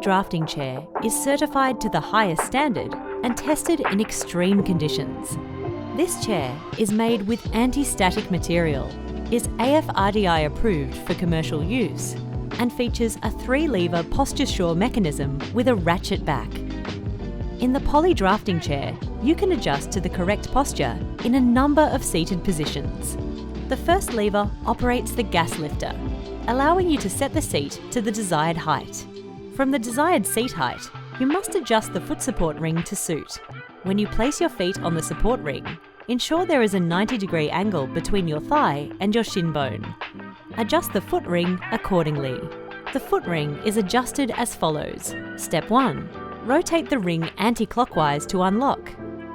drafting chair is certified to the highest standard and tested in extreme conditions. This chair is made with anti-static material, is AFRDI approved for commercial use, and features a 3-lever posture-sure mechanism with a ratchet back. In the poly drafting chair, you can adjust to the correct posture in a number of seated positions. The first lever operates the gas lifter, allowing you to set the seat to the desired height. From the desired seat height, you must adjust the foot support ring to suit. When you place your feet on the support ring, ensure there is a 90-degree angle between your thigh and your shin bone. Adjust the foot ring accordingly. The foot ring is adjusted as follows. Step 1. Rotate the ring anti-clockwise to unlock.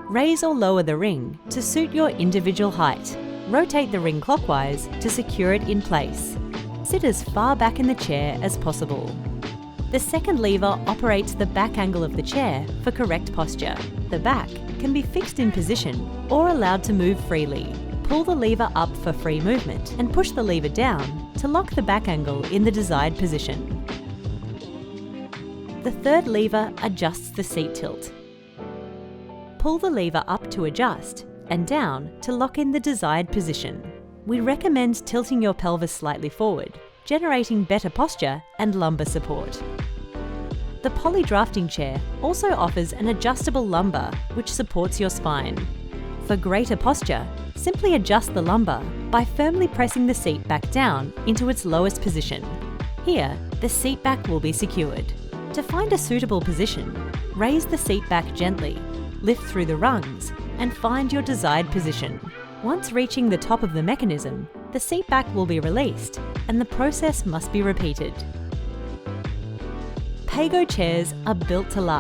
Raise or lower the ring to suit your individual height. Rotate the ring clockwise to secure it in place. Sit as far back in the chair as possible. The second lever operates the back angle of the chair for correct posture. The back can be fixed in position or allowed to move freely. Pull the lever up for free movement and push the lever down to lock the back angle in the desired position. The third lever adjusts the seat tilt. Pull the lever up to adjust and down to lock in the desired position. We recommend tilting your pelvis slightly forward, generating better posture and lumbar support. The poly drafting chair also offers an adjustable lumbar which supports your spine. For greater posture, simply adjust the lumbar by firmly pressing the seat back down into its lowest position. Here, the seat back will be secured. To find a suitable position, raise the seat back gently, lift through the rungs, and find your desired position. Once reaching the top of the mechanism, the seat back will be released, and the process must be repeated. Paygo chairs are built to last.